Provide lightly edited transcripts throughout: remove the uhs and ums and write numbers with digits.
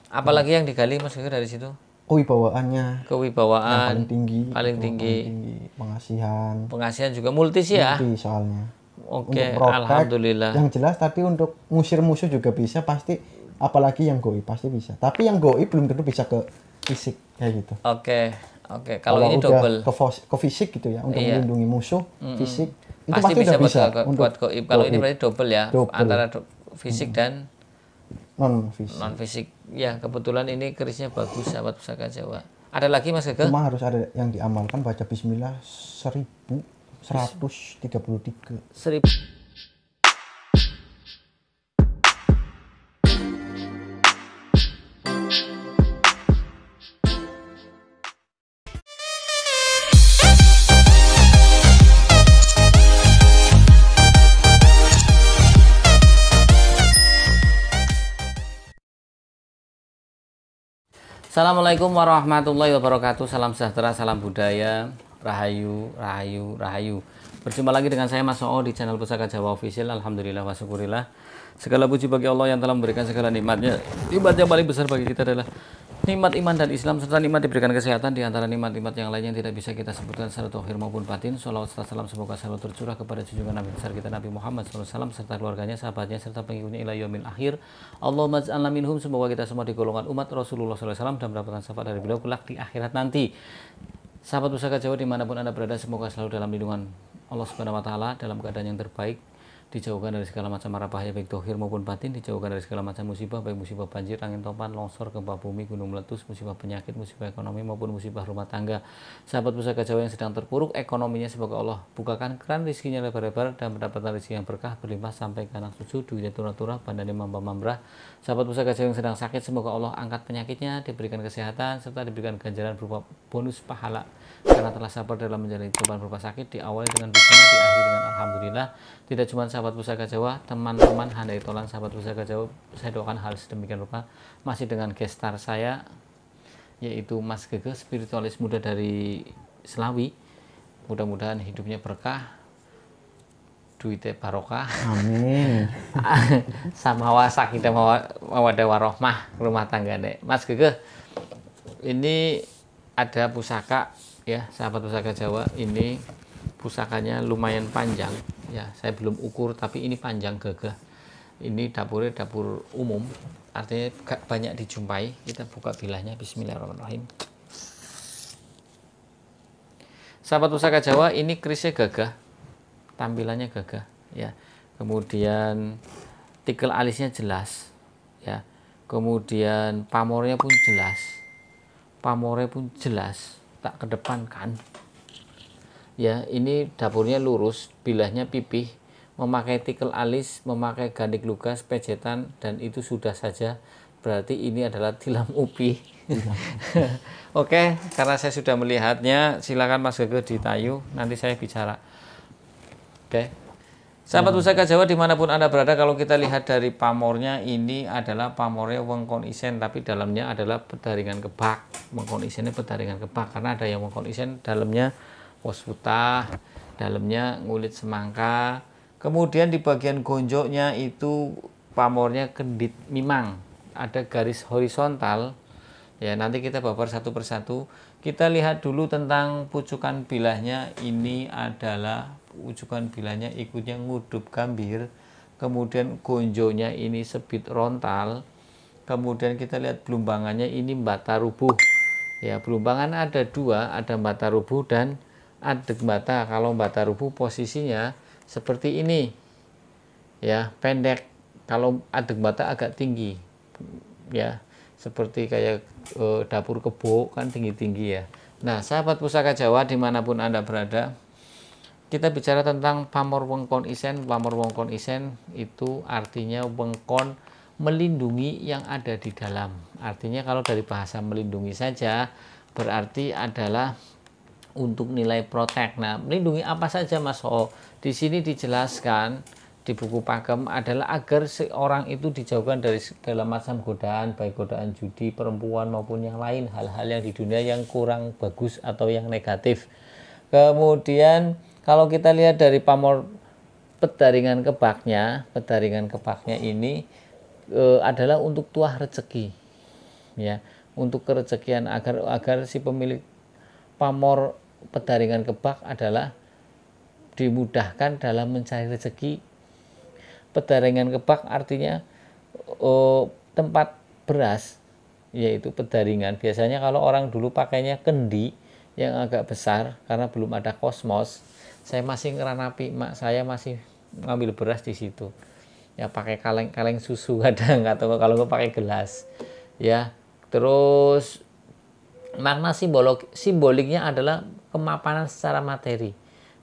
Apalagi yang digali Mas Gege dari situ? Kewibawaannya Kewibawaan yang paling tinggi, paling itu, tinggi. pengasihan Pengasihan juga multi sih ya. multi soalnya. Untuk Oke, protek alhamdulillah. yang jelas tadi untuk ngusir musuh juga bisa pasti, apalagi yang goib pasti bisa. Tapi yang goib belum tentu bisa ke fisik kayak gitu. Oke, oke. Kalau ini udah double. ke fisik gitu ya, untuk Iya. melindungi musuh fisik itu Pasti pasti bisa udah bisa buat goib. Kalau ini berarti double ya, Double. antara fisik dan non fisik. non fisik. Ya, kebetulan ini kerisnya bagus sahabat Pusaka Jawa. Ada lagi Mas Gege? Cuma harus ada yang diamalkan, baca bismillah 1133. 1000. Assalamualaikum warahmatullahi wabarakatuh. Salam sejahtera, salam budaya, rahayu, rahayu, rahayu. Berjumpa lagi dengan saya Mas Oo di channel Pusaka Jawa Official. Alhamdulillah wa syukurillah. Segala puji bagi Allah yang telah memberikan segala nikmatnya. Nikmat yang paling besar bagi kita adalah nikmat iman dan Islam, serta nikmat diberikan kesehatan. Di antara nikmat-nikmat yang lain yang tidak bisa kita sebutkan secara zahir maupun batin. Shalawat serta salam semoga selalu tercurah kepada junjungan Nabi besar kita Nabi Muhammad SAW, serta keluarganya, sahabatnya, serta pengikutnya ila yaumil akhir. Allahumma ja'alna minhum, semoga kita semua di golongan umat Rasulullah SAW dan mendapatkan syafaat dari beliau kelak di akhirat nanti. Sahabat Pusaka Jawa dimanapun Anda berada, semoga selalu dalam lindungan Allah Subhanahu wa Ta'ala, dalam keadaan yang terbaik, dijauhkan dari segala macam mara bahaya baik zahir maupun batin, dijauhkan dari segala macam musibah, baik musibah banjir, angin topan, longsor, gempa bumi, gunung meletus, musibah penyakit, musibah ekonomi maupun musibah rumah tangga. Sahabat Pusaka Jawa yang sedang terpuruk ekonominya, semoga Allah bukakan keran rezekinya lebar-lebar dan mendapatkan rezeki yang berkah berlimpah sampai ke anak cucu, duitnya turah-turah, bandane mampa-mamrah. Sahabat Pusaka Jawa yang sedang sakit, semoga Allah angkat penyakitnya, diberikan kesehatan, serta diberikan ganjaran berupa bonus pahala karena telah sabar dalam menjalani cobaan berupa sakit. Diawali dengan bismillah, diakhiri dengan alhamdulillah. Tidak cuma sahabat Pusaka Jawa, teman-teman handai tolan sahabat Pusaka Jawa, saya doakan hal sedemikian rupa masih dengan gestar saya, yaitu Mas Gege, spiritualis muda dari Selawi. Mudah-mudahan hidupnya berkah, duitnya barokah, Amin. sama sakinah mawaddah warohmah rumah tangga deh. Mas Gege, ini ada pusaka ya sahabat Pusaka Jawa, ini pusakanya lumayan panjang ya, saya belum ukur tapi ini panjang gagah. Ini dapurnya dapur umum, artinya gak banyak dijumpai. Kita buka bilahnya, bismillahirrahmanirrahim. Sahabat Pusaka Jawa, ini kerisnya gagah, tampilannya gagah ya, kemudian tikel alisnya jelas ya, kemudian pamornya pun jelas, tak kedepankan ya. Ini dapurnya lurus, bilahnya pipih, memakai tikel alis, memakai gandik lugas, pejetan, dan itu sudah saja. Berarti ini adalah tilam upi. Oke, karena saya sudah melihatnya, silakan Mas Gege ditayu, nanti saya bicara. Oke, sahabat Pusaka Jawa dimanapun Anda berada, kalau kita lihat dari pamornya, ini adalah pamornya wengkon isen, tapi dalamnya adalah pedaringan kebak. Wengkon isennya pedaringan kebak, karena ada yang wengkon isen dalamnya wasutah, dalamnya ngulit semangka. Kemudian di bagian gonjoknya itu pamornya kendit mimang, ada garis horizontal ya. Nanti kita babar satu persatu. Kita lihat dulu tentang pucukan bilahnya. Ini adalah pucukan bilahnya ikutnya ngudup gambir, kemudian gonjonya ini sebit rontal, kemudian kita lihat belumbangannya ini bata rubuh ya. Belumbangan ada dua, ada bata rubuh dan adeg bata. Kalau bata rubuh posisinya seperti ini ya, pendek. Kalau adeg bata agak tinggi ya, seperti kayak dapur kebo kan tinggi-tinggi ya. Nah sahabat Pusaka Jawa dimanapun Anda berada, kita bicara tentang pamor wengkon isen. Pamor wengkon isen itu artinya wengkon melindungi yang ada di dalam. Artinya kalau dari bahasa melindungi saja berarti adalah untuk nilai protek. Nah, melindungi apa saja Mas Ho? Di sini dijelaskan di buku Pakem adalah agar seorang itu dijauhkan dari segala macam godaan, baik godaan judi, perempuan maupun yang lain, hal-hal yang di dunia yang kurang bagus atau yang negatif. Kemudian kalau kita lihat dari pamor pedaringan kebaknya ini adalah untuk tuah rezeki ya, untuk kerezekian, agar si pemilik pamor pedaringan kebak adalah dimudahkan dalam mencari rezeki. Pedaringan kebak artinya tempat beras, yaitu pedaringan. Biasanya kalau orang dulu pakainya kendi yang agak besar karena belum ada kosmos. Saya masih ngeranapi, mak saya masih ngambil beras di situ. Ya pakai kaleng susu kadang, atau kalau nggak pakai gelas. Ya, terus makna simboliknya adalah kemapanan secara materi.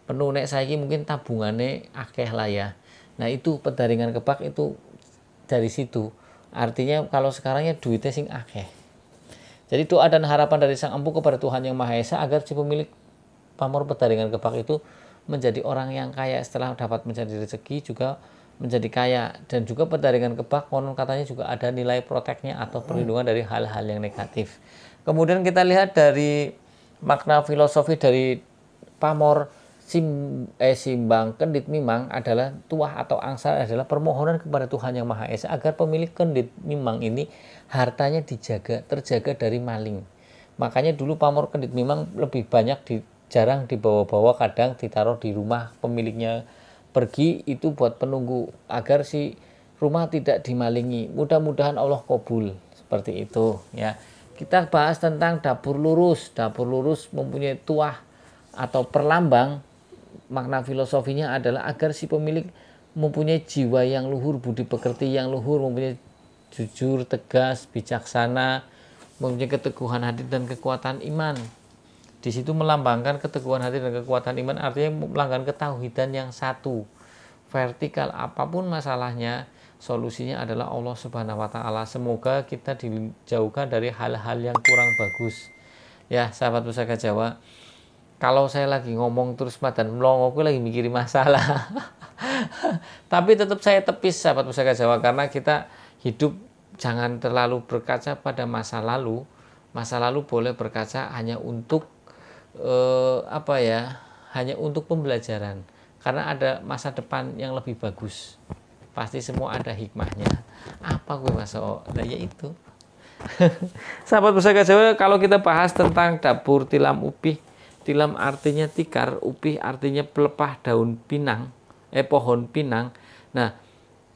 Penuh nek saiki mungkin tabungannya akeh lah ya. Nah itu pedaringan kebak itu dari situ. Artinya kalau sekarangnya duitnya sing akeh. Jadi doa dan harapan dari Sang Empu kepada Tuhan Yang Maha Esa agar si pemilik pamor pedaringan kebak itu menjadi orang yang kaya, setelah dapat mencari rezeki juga menjadi kaya. Dan juga pedaringan kebak konon katanya juga ada nilai proteknya atau perlindungan dari hal-hal yang negatif. Kemudian kita lihat dari makna filosofi dari pamor simbang kendit mimang adalah tuah atau angsal, adalah permohonan kepada Tuhan Yang Maha Esa agar pemilik kendit mimang ini hartanya terjaga dari maling. Makanya dulu pamor kendit mimang lebih banyak jarang dibawa-bawa, kadang ditaruh di rumah pemiliknya pergi, itu buat penunggu agar si rumah tidak dimalingi. Mudah-mudahan Allah kabul, seperti itu ya. Kita bahas tentang dapur lurus. Dapur lurus mempunyai tuah atau perlambang. Makna filosofinya adalah agar si pemilik mempunyai jiwa yang luhur, budi pekerti yang luhur, mempunyai jujur, tegas, bijaksana, mempunyai keteguhan hati dan kekuatan iman. Di situ melambangkan keteguhan hati dan kekuatan iman, artinya melambangkan ketauhidan yang satu. Vertikal, apapun masalahnya, solusinya adalah Allah Subhanahu wa taala. Semoga kita dijauhkan dari hal-hal yang kurang bagus. Ya, sahabat Pusaka Jawa, kalau saya lagi ngomong terus madan melongo, aku lagi mikirin masalah. Tapi tetap saya tepis, sahabat Pusaka Jawa, karena kita hidup jangan terlalu berkaca pada masa lalu. Masa lalu boleh berkaca hanya untuk hanya untuk pembelajaran, karena ada masa depan yang lebih bagus. Pasti semua ada hikmahnya. Apa gue masuk? Nah ya itu. Sahabat Pusaka Jawa, kalau kita bahas tentang dapur tilam upih, tilam artinya tikar, upih artinya pelepah daun pinang, pohon pinang. Nah,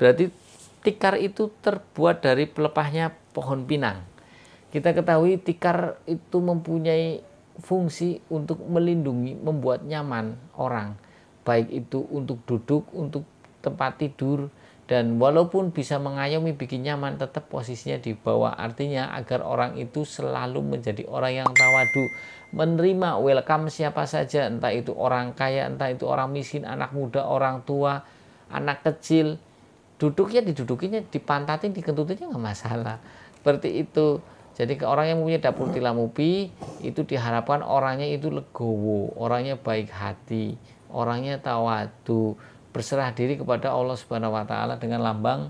berarti tikar itu terbuat dari pelepahnya pohon pinang. Kita ketahui tikar itu mempunyai fungsi untuk melindungi, membuat nyaman orang, baik itu untuk duduk, untuk tempat tidur, dan walaupun bisa mengayomi, bikin nyaman, tetap posisinya di bawah. Artinya agar orang itu selalu menjadi orang yang tawadu, menerima, welcome siapa saja, entah itu orang kaya, entah itu orang miskin, anak muda, orang tua, anak kecil. Duduknya didudukinya, dipantatin, dikentutinnya nggak masalah. Seperti itu. Jadi ke orang yang punya dapur tilam upih itu diharapkan orangnya itu legowo, orangnya baik hati, orangnya tawadu, berserah diri kepada Allah Subhanahu wa taala dengan lambang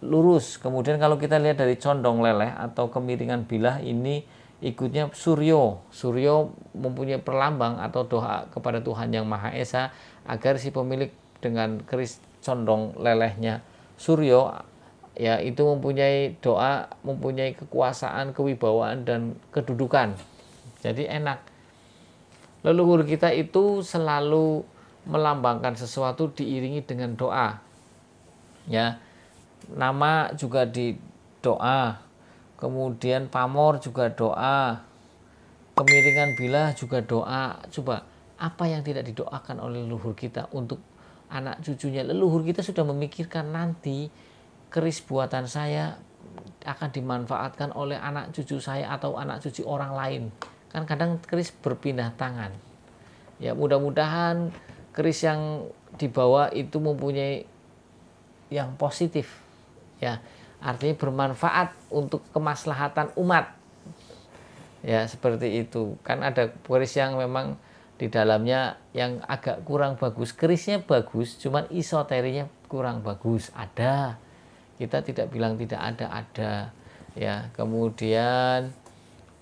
lurus. Kemudian kalau kita lihat dari condong leleh atau kemiringan bilah, ini ikutnya Suryo. Suryo mempunyai perlambang atau doa kepada Tuhan Yang Maha Esa agar si pemilik dengan keris condong lelehnya Suryo ya itu mempunyai doa, mempunyai kekuasaan, kewibawaan dan kedudukan. Jadi enak. Leluhur kita itu selalu melambangkan sesuatu diiringi dengan doa. Ya. Nama juga di doa. Kemudian pamor juga doa. Kemiringan bilah juga doa. Coba, apa yang tidak didoakan oleh leluhur kita untuk anak cucunya? Leluhur kita sudah memikirkan nanti keris buatan saya akan dimanfaatkan oleh anak cucu saya atau anak cucu orang lain. Kan kadang keris berpindah tangan. Ya, mudah-mudahan keris yang dibawa itu mempunyai yang positif. Ya, artinya bermanfaat untuk kemaslahatan umat. Ya, seperti itu. Kan ada keris yang memang di dalamnya yang agak kurang bagus. Kerisnya bagus, cuman isoterinya kurang bagus. Ada. Kita tidak bilang tidak ada. Ya, kemudian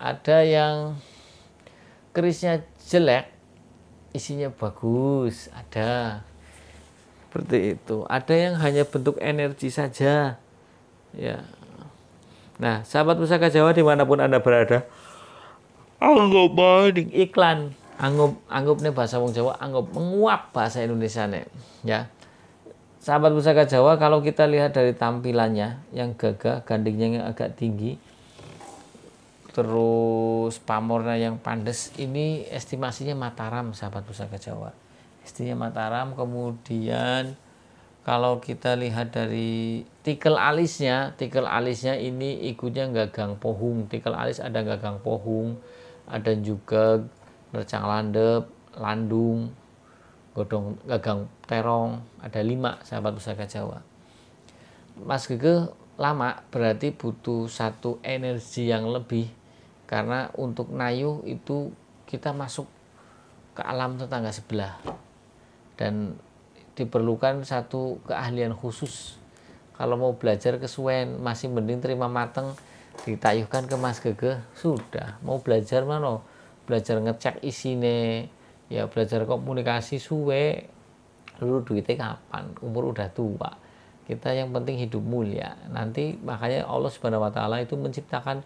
ada yang kerisnya jelek, isinya bagus, ada. Seperti itu. Ada yang hanya bentuk energi saja. Ya. Nah, sahabat Pusaka Jawa dimanapun Anda berada, anggap maning iklan, anggap nih bahasa wong Jawa, anggap menguap bahasa Indonesia nih, ya. Sahabat Pusaka Jawa, kalau kita lihat dari tampilannya yang gagah, gandingnya yang agak tinggi, terus pamornya yang pandes, ini estimasinya Mataram, sahabat Pusaka Jawa. Estimasinya Mataram. Kemudian kalau kita lihat dari tikel alisnya ini ikutnya gagang pohung. Tikel alis ada gagang pohung, ada juga nercang landep, landung, godong gagang terong, ada 5 sahabat Pusaka Jawa. Mas Gege lama berarti butuh satu energi yang lebih, karena untuk nayuh itu kita masuk ke alam tetangga sebelah dan diperlukan satu keahlian khusus. Kalau mau belajar kesuwen masih mending terima mateng ditayuhkan ke Mas Gege, sudah. Mau belajar mana? Belajar ngecek isine, ya belajar komunikasi suwe, lu duitnya kapan? Umur udah tua. Kita yang penting hidup mulia. Nanti makanya Allah Subhanahu wa taala itu menciptakan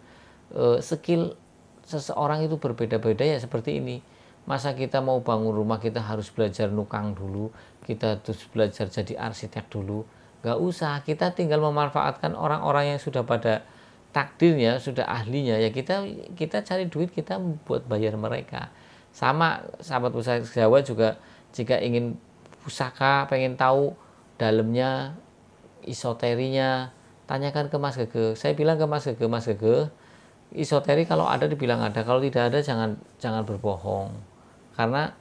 skill seseorang itu berbeda-beda ya seperti ini. Masa kita mau bangun rumah kita harus belajar nukang dulu, kita harus belajar jadi arsitek dulu? Gak usah, kita tinggal memanfaatkan orang-orang yang sudah pada takdirnya, sudah ahlinya, ya kita cari duit, kita buat bayar mereka. Sama sahabat Pusaka Jawa juga, jika ingin pusaka, pengen tahu dalamnya, esoterinya, tanyakan ke Mas Gege. Saya bilang ke Mas Gege, esoteri kalau ada dibilang ada, kalau tidak ada jangan berbohong, karena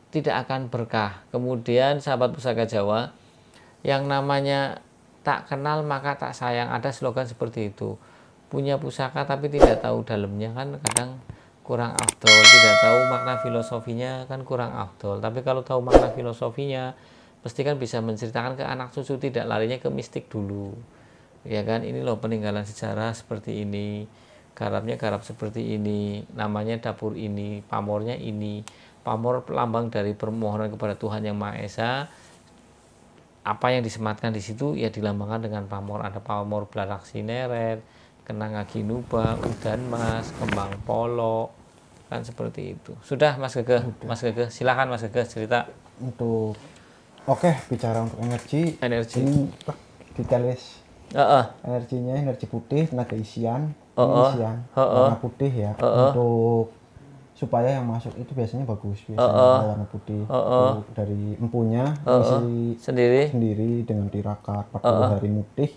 tidak akan berkah. Kemudian sahabat Pusaka Jawa, yang namanya tak kenal maka tak sayang, ada slogan seperti itu. Punya pusaka tapi tidak tahu dalamnya kan kadang kurang afdol, tidak tahu makna filosofinya kan kurang afdol. Tapi kalau tahu makna filosofinya pasti kan bisa menceritakan ke anak cucu, tidak larinya ke mistik dulu, ya kan. Ini loh peninggalan sejarah seperti ini, garapnya garap seperti ini, namanya dapur ini, pamornya ini. Pamor lambang dari permohonan kepada Tuhan Yang Maha Esa. Apa yang disematkan di situ ya dilambangkan dengan pamor. Ada pamor belarak sineret, kenanga ginuba, udan mas, kembang polo, kan seperti itu. Sudah Mas Gege, Mas Gege silakan Mas Gege cerita. Untuk bicara untuk energi. Ini detalis. Energinya energi putih, tenaga isian, warna putih ya. Untuk supaya yang masuk itu biasanya bagus, warna putih. Dari empunya isi sendiri dengan tirakat 40 hari mutih.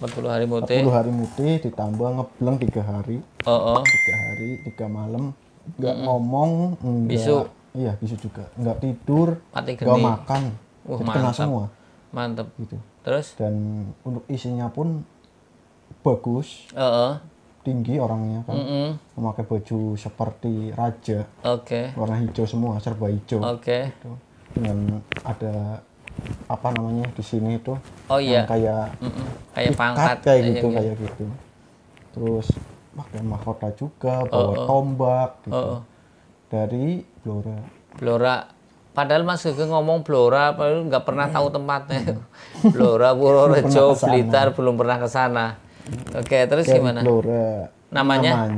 40 hari mutih. 40 hari mutih ditambah ngebleng 3 hari. 3 hari 3 malam nggak ngomong, bisu. Iya, bisu juga. Nggak tidur, nggak makan. Jadi kena semua. Mantep. Gitu. Terus? Dan untuk isinya pun bagus. Tinggi orangnya kan, memakai baju seperti raja, warna hijau semua, serba hijau, gitu. Dengan ada apa namanya di sini itu, yang kayak pangkat kayak gitu. Terus pakai mahkota juga, bawa tombak, gitu. Dari Blora. Padahal Mas Gege ngomong Blora, padahal nggak pernah tahu tempatnya. Blora, Purworejo, Blitar, belum pernah ke sana. Oke, terus gimana? Blora. Namanya?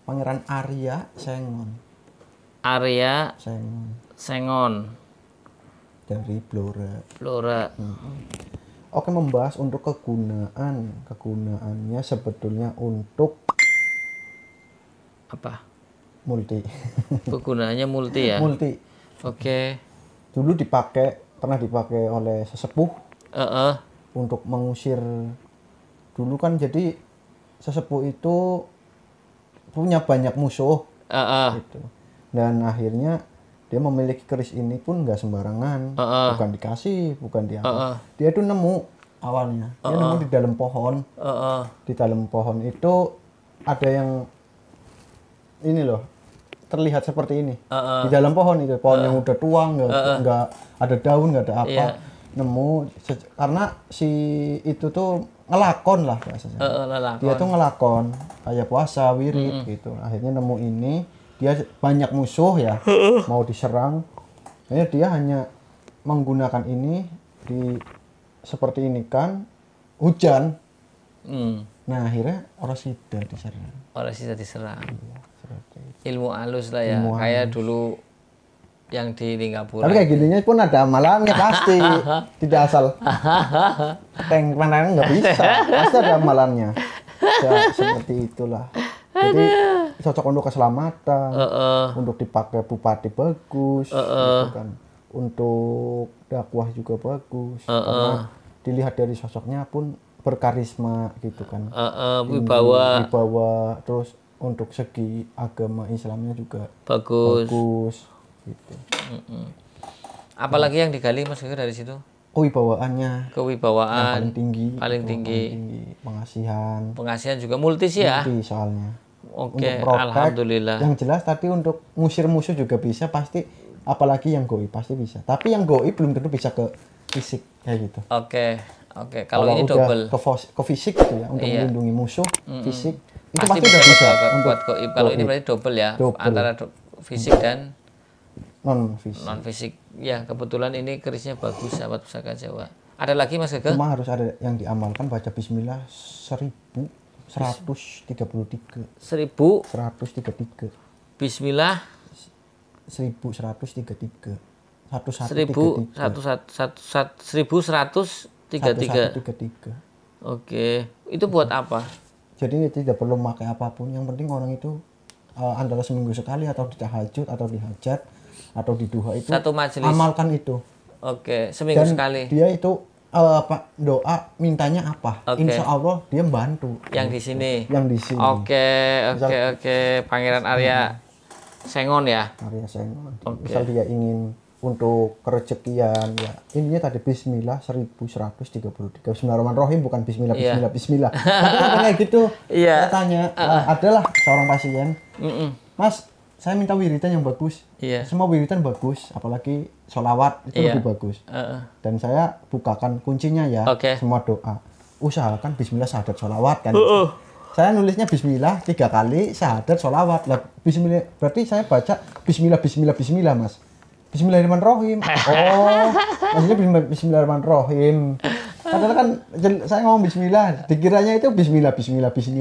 Pangeran Arya Sengon. Sengon. Dari Blora. Membahas untuk kegunaannya sebetulnya untuk apa? Multi. Kegunaannya multi ya? Multi. Dulu pernah dipakai oleh sesepuh. Untuk mengusir. Dulu kan jadi sesepuh itu punya banyak musuh. Gitu. Dan akhirnya dia memiliki keris ini pun nggak sembarangan. Bukan dikasih, bukan diapa. Dia tuh nemu awalnya. Dia nemu di dalam pohon. Di dalam pohon itu ada yang ini loh, terlihat seperti ini. Di dalam pohon itu, pohon yang udah tua, nggak ada daun, nggak ada apa. Yeah. Nemu karena si itu tuh ngelakon lah bahasanya. Dia tuh ngelakon kayak puasa, wirid gitu. Akhirnya nemu ini, dia banyak musuh ya, mau diserang. Akhirnya dia hanya menggunakan ini seperti ini kan, hujan. Hmm. Nah akhirnya orang sida diserang. Orang sida diserang. Iya, Ilmu halus lah ya. Kayak dulu yang di Singapura. Tapi kayak gininya pun ada amalannya pasti. Tidak asal tank pandangan nggak bisa. Pasti ada amalannya. Ya, seperti itulah. Jadi cocok untuk keselamatan, untuk dipakai bupati bagus, gitu kan. Untuk dakwah juga bagus. Karena dilihat dari sosoknya pun berkarisma gitu kan. Wibawa, terus untuk segi agama Islamnya juga bagus gitu. Apalagi yang digali Mas Gege dari situ? Kewibawaannya. Kewibawaan. Yang tinggi. Paling tinggi. Pengasihan. Pengasihan juga multi sih ya. Multi soalnya. Oke, untuk alhamdulillah. Yang jelas tadi untuk ngusir musuh juga bisa pasti, apalagi yang goib pasti bisa. Tapi yang goib belum tentu bisa ke fisik kayak gitu. Oke. Kalau ini double ke fisik gitu ya, untuk melindungi musuh fisik itu pasti udah bisa buat goib. Kalau ini berarti double ya, antara fisik dan non fisik. Ya, kebetulan ini kerisnya bagus sahabat Pusaka Jawa. Ada lagi Mas Gege? Cuma harus ada yang diamalkan, baca bismillah 1133. 1133. Bismillah 1133. 1133. Oke, itu buat apa? Jadi tidak perlu memakai apapun, yang penting orang itu antara seminggu sekali atau di tahajud atau di hajat atau di duha itu satu majelis amalkan itu. Oke, seminggu sekali. Dia itu doa mintanya apa? Insya Allah dia membantu. Yang di sini. Oke. Pangeran Arya Sengon ya. Arya Sengon. Misal dia ingin untuk kerezekian ya, intinya tadi bismillah 1133. Bismillahirrahmanirrahim, bukan bismillah. Tapi kan kayak gitu. Saya tanya, adalah seorang pasien, Mas, saya minta wiridan yang bagus. Semua wiridan bagus, apalagi sholawat itu lebih bagus. Dan saya bukakan kuncinya ya, semua doa. Usahakan bismillah syahadat sholawat kan. Saya nulisnya bismillah 3 kali, syahadat sholawat. Lah bismillah berarti saya baca bismillah Mas. Bismillahirrahmanirrahim. Oh, maksudnya bismillahirrahmanirrahim. Padahal kan saya ngomong bismillah, dikiranya itu bismillah.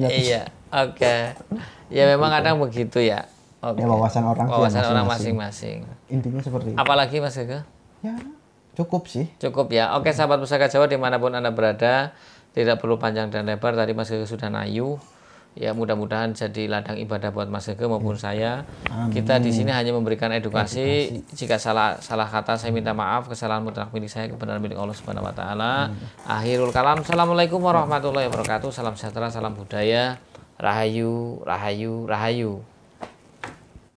Iya, oke. Ya memang kadang begitu ya. Ya wawasan orang masing-masing. Intinya seperti itu. Apalagi Mas Gege? Ya, cukup sih. Cukup ya. Oke, sahabat Pusaka Jawa dimanapun Anda berada, tidak perlu panjang dan lebar. Tadi Mas Gege sudah nayu. Ya mudah-mudahan jadi ladang ibadah buat Mas Gege maupun saya. Kita di sini hanya memberikan edukasi. Jika salah kata saya minta maaf. Kesalahan mutlak milik saya, kebenaran milik Allah Subhanahu wa taala. Akhirul kalam. Assalamualaikum warahmatullahi wabarakatuh. Salam sejahtera, salam budaya. Rahayu, rahayu, rahayu.